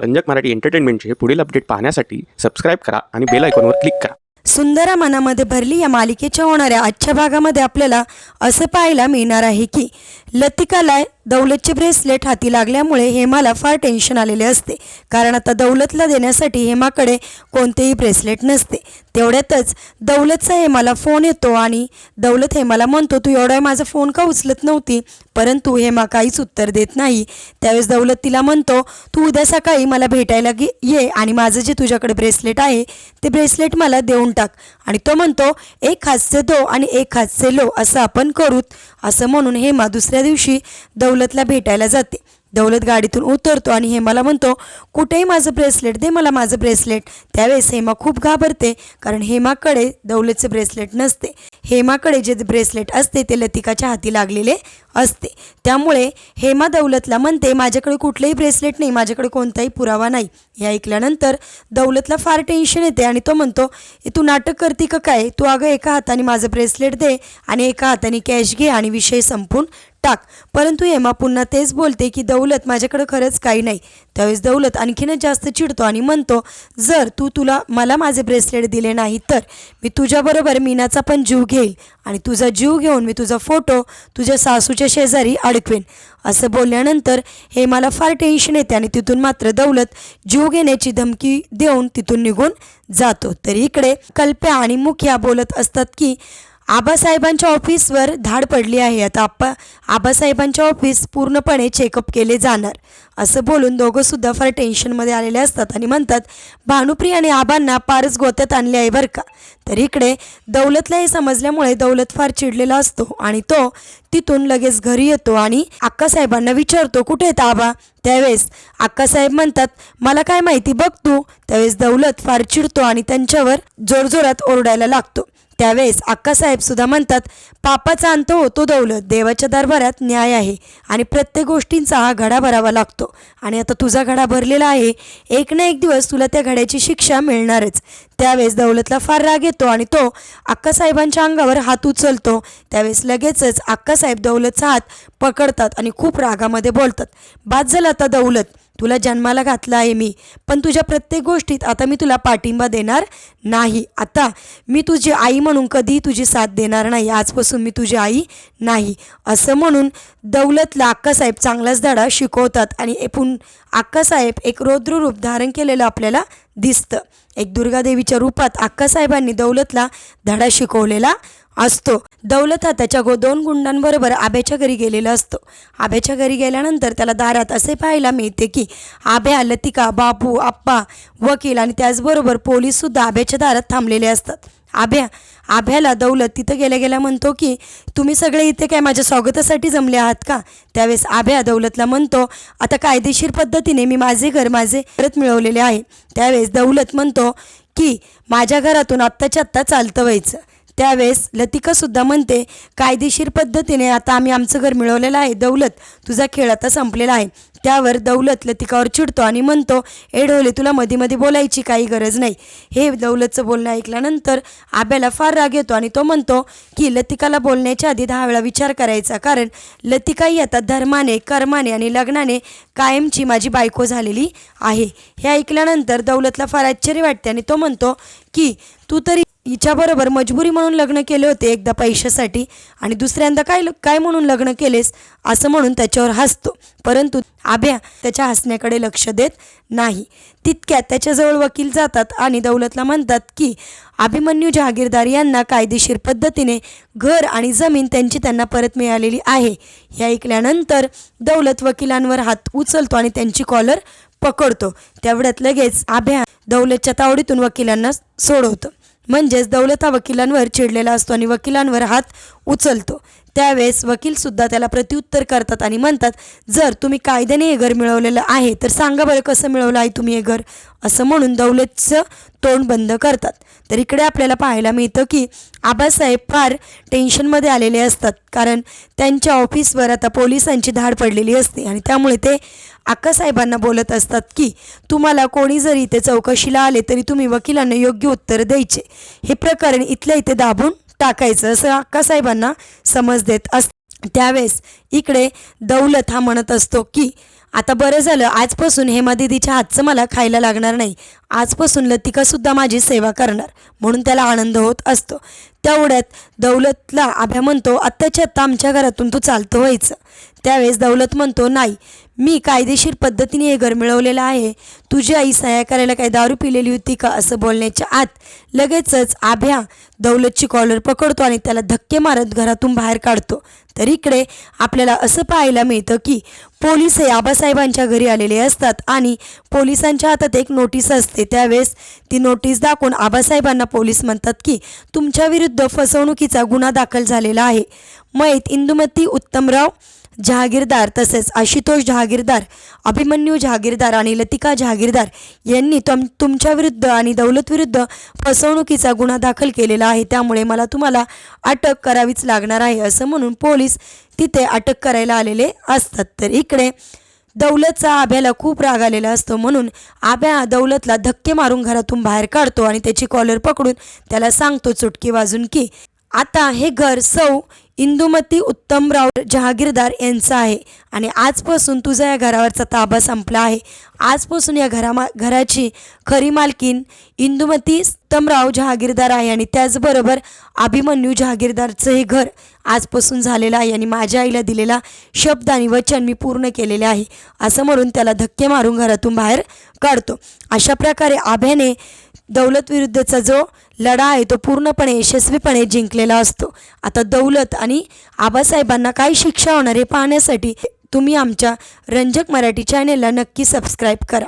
रंजक मराठी एंटरटेनमेंटचे पुढील अपडेट पाहण्यासाठी सबस्क्राईब करा आणि बेल आयकॉनवर क्लिक करा। सुंदरा मनामध्ये भरली या मालिकेच्या होणाऱ्या आजच्या भागामध्ये आपल्याला असं पाहायला मिळणार आहे की लतिकाला दौलतचे ब्रेसलेट हाती लागल्यामुळे हेमाला फार टेन्शन आलेले असते, कारण आता दौलतला देण्यासाठी हेमाकडे कोणतेही ब्रेसलेट नसते। तेवढ्यातच दौलतचा हेमाला फोन येतो आणि दौलत हेमाला म्हणतो, तू एवढा माझा फोन का उचलत नव्हती? परंतु हेमा काहीच उत्तर देत नाही। त्यावेळेस दौलत तिला म्हणतो, तू उद्या सकाळी मला भेटायला ये आणि माझं जे तुझ्याकडे ब्रेसलेट आहे ते ब्रेसलेट मला देऊन टाक। आणि तो म्हणतो, एक हात से दो आणि एक हात से लो असं आपण करूत। असं म्हणून हेमा दुसऱ्या दिवशी दौलतला भेटायला जाते। दौलत गाडीतून उतरतो आणि हेमाला म्हणतो, कुठेही माझं ब्रेसलेट दे, मला माझं ब्रेसलेट। त्यावेळेस हेमा खूप घाबरते, कारण हेमाकडे दौलतचे ब्रेसलेट नसते। हेमाकडे जे ब्रेसलेट असते ते लतिकाच्या हाती लागलेले असते। त्यामुळे हेमा दौलतला म्हणते, माझ्याकडे कुठलेही ब्रेसलेट नाही, माझ्याकडे कोणताही पुरावा नाही। हे ऐकल्यानंतर दौलतला फार टेन्शन येते आणि तो म्हणतो, तू नाटक करते का काय? तू अगं एका हाताने माझं ब्रेसलेट दे आणि एका हाताने कॅश घे आणि विषय संपून टाक। परंतु हेमा पुन्हा तेच बोलते की दौलत माझ्याकडे खरंच काही नाही। त्यावेळेस दौलत आणखीनच जास्त चिडतो आणि म्हणतो, जर मला माझे ब्रेसलेट दिले नाही तर मी तुझ्याबरोबर मीनाचा पण जीव घेईल आणि तुझा जीव घेऊन मी तुझा फोटो तुझ्या सासूच्या शेजारी अडकवेन। असं बोलल्यानंतर हेमाला फार टेन्शन येते आणि तिथून मात्र दौलत जीव घेण्याची धमकी देऊन तिथून निघून जातो। तर इकडे कल्प्या आणि मुखिया बोलत असतात की आबासाहेबांच्या ऑफिसवर धाड पडली आहे, आता आबासाहेबांच्या ऑफिस पूर्णपणे चेकअप केले जाणार। असं बोलून दोघंसुद्धा फार टेन्शनमध्ये आलेले असतात आणि म्हणतात, भानुप्रिया आणि आबांना पारच गोत्यात आणले आहे बरं का। तर इकडे दौलतला हे समजल्यामुळे दौलत फार चिडलेला असतो आणि तो तिथून लगेच घरी येतो आणि अक्कासाहेबांना विचारतो, कुठे आहेत आबा? त्यावेळेस अक्कासाहेब म्हणतात, मला काय माहिती, बघ तू। त्यावेळेस दौलत फार चिडतो आणि त्यांच्यावर जोरजोरात ओरडायला लागतो। त्यावेळेस अक्कासाहेब सुद्धा म्हणतात, पापाचा अंत होतो दौलत, देवाच्या दरबारात न्याय आहे आणि प्रत्येक गोष्टींचा हा घडा भरावा लागतो आणि आता तुझा घडा भरलेला आहे, एक ना एक दिवस तुला त्या घड्याची शिक्षा मिळणारच। त्यावेळेस दौलतला फार राग येतो आणि तो अक्कासाहेबांच्या अंगावर हात उचलतो। त्यावेळेस लगेचच अक्कासाहेब दौलतचा हात पकडतात आणि खूप रागामध्ये बोलतात, बाद झाला आता दौलत, तुला जन्माला घातला आहे मी, पण तुझ्या प्रत्येक गोष्टीत आता मी तुला पाठिंबा देणार नाही। आता मी तुझी आई म्हणून कधीही तुझी साथ देणार नाही, आजपासून मी तुझी आई नाही। असं म्हणून दौलतला अक्कासाहेब चांगलाच धडा शिकवतात आणि अक्कासाहेब एक रौद्र रूप धारण केलेलं आपल्याला दिसतं। एक दुर्गादेवीच्या रूपात अक्कासाहेबांनी दौलतला धडा शिकवलेला असतो। दौलत हा त्याच्या दोन गुंडांबरोबर आब्याच्या घरी गेलेला असतो। आब्याच्या घरी गेल्यानंतर त्याला दारात असे पाहायला मिळते की आब्या, लतिका, बापू, आप्पा, वकील आणि त्याचबरोबर पोलीससुद्धा आब्याच्या दारात थांबलेले असतात। आभ्याला दौलत तिथं गेल्या म्हणतो की तुम्ही सगळे इथे काय माझ्या स्वागतासाठी जमले आहात का? त्यावेळेस आभ्या दौलतला म्हणतो, आता कायदेशीर पद्धतीने मी माझे घर परत मिळवलेले आहे। त्यावेळेस दौलत म्हणतो की माझ्या घरातून आत्ताच्या आत्ता चालतं व्हायचं। त्यावेळेस लतिकासुद्धा म्हणते, कायदेशीर पद्धतीने आता आम्ही आमचं घर मिळवलेलं आहे दौलत, तुझा खेळ आता संपलेला आहे। त्यावर दौलत लतिकावर चिडतो आणि म्हणतो, ए ढोले, तुला मध्ये मध्ये बोलायची काही गरज नाही। हे दौलतचं बोलणं ऐकल्यानंतर आब्याला फार राग येतो आणि तो म्हणतो की लतिकाला बोलण्याच्या आधी 10 वेळा विचार करायचा, कारण लतिकाही आता धर्माने, कर्माने आणि लग्नाने कायमची माझी बायको झालेली आहे। हे ऐकल्यानंतर दौलतला फार आश्चर्य वाटते आणि तो म्हणतो की तू तरी हिच्याबरोबर मजबुरी म्हणून लग्न केले होते एकदा पैशासाठी आणि दुसऱ्यांदा काय म्हणून लग्न केलेस, असं म्हणून त्याच्यावर हसतो। परंतु आभ्या त्याच्या हसण्याकडे लक्ष देत नाही। तितक्यात त्याच्याजवळ वकील जातात आणि दौलतला म्हणतात की अभिमन्यू जहागीरदार यांना कायदेशीर पद्धतीने घर आणि जमीन त्यांना परत मिळालेली आहे। हे ऐकल्यानंतर दौलत वकिलांवर हात उचलतो आणि त्यांची कॉलर पकडतो। तेवढ्यात लगेच आभ्या दौलतच्या तावडीतून वकिलांना सोडवतो। म्हणजेच दौलत हा वकिलांवर चिडलेला असतो आणि वकिलांवर हात उचलतो। त्यावेळेस वकीलसुद्धा त्याला प्रत्युत्तर करतात आणि म्हणतात, जर तुम्ही कायद्याने हे घर मिळवलेलं आहे तर सांगा बरं कसं मिळवलं आहे तुम्ही हे घर, असं म्हणून दौलतचं तोंड बंद करतात। तर इकडे आपल्याला पाहायला मिळतं की आबासाहेब फार टेन्शनमध्ये आलेले असतात, कारण त्यांच्या ऑफिसवर आता पोलिसांची धाड पडलेली असते आणि त्यामुळे ते अक्कासाहेबांना बोलत असतात की तुम्हाला कोणी जरी इथे चौकशीला आले तरी तुम्ही वकिलांना योग्य उत्तर द्यायचे, हे प्रकरण इथल्या इथे दाबून टाकायचं, असं अक्कासाहेबांना समज देत असतं। त्यावेळेस इकडे दौलत हा म्हणत असतो की आता बरं झालं, आजपासून हेमा दीदीच्या हातचं मला खायला लागणार नाही. आजपासून लतिकासुद्धा माझी सेवा करणार, म्हणून त्याला आनंद होत असतो. तेवढ्यात दौलतला आभ्या म्हणतो, आत्ताच्या आत्ता आमच्या घरातून तू चालतं व्हायचं. त्यावेळेस दौलत म्हणतो, नाही, मी कायदेशीर पद्धतीने हे घर मिळवलेलं आहे. तुझी आई सहाय्य करायला काही दारू पिलेली होती का? असं बोलण्याच्या आत लगेचच आभ्या दौलतची कॉलर पकडतो आणि त्याला धक्के मारत घरातून बाहेर काढतो. तर इकडे आपल्याला असं पाहायला मिळतं की पोलीस हे आबासाहेबांच्या घरी आलेले असतात आणि पोलिसांच्या हातात एक नोटीस असते. त्यावेळेस ती नोटीस दाखवून आबासाहेबांना पोलीस म्हणतात की तुमच्या विरुद्ध फसवणुकीचा गुन्हा दाखल झालेला आहे. मयत इंदुमती उत्तमराव जहागीरदार तसेच आशुतोष जहागीरदार, अभिमन्यू जहागीरदार आणि लतिका जहागीरदार यांनी तुमच्या विरुद्ध आणि दौलत विरुद्ध फसवणुकीचा गुन्हा दाखल केलेला आहे. त्यामुळे मला तुम्हाला अटक करावीच लागणार आहे, असं म्हणून पोलीस तिथे अटक करायला आलेले असतात. तर इकडे दौलतचा आभ्याला खूप राग आलेला असतो, म्हणून आभ्या दौलतला धक्के मारून घरातून बाहेर काढतो आणि त्याची कॉलर पकडून त्याला सांगतो चुटकी वाजून की आता हे घर सौ इंदुमती उत्तमराव जहागीरदार यांचं आहे आणि आजपासून तुझा या घरावरचा ताबा संपला आहे. आजपासून या घराची खरी मालकीन इंदुमती उत्तमराव जहागीरदार आहे आणि त्याचबरोबर अभिमन्यू जहागीरदारचं हे घर आजपासून झालेलं आहे आणि माझ्या आईला दिलेला शब्द आणि वचन मी पूर्ण केलेले आहे, असं म्हणून त्याला धक्के मारून घरातून बाहेर काढतो. अशा प्रकारे आभ्याने दौलत विरुद्धचा जो लढा आहे तो पूर्णपणे यशस्वीपणे जिंकलेला असतो. आता दौलत आणि आबासाहेबांना काय शिक्षा होणार हे पाहण्यासाठी तुम्ही आमच्या रंजक मराठी चॅनेलला नक्की सबस्क्राईब करा.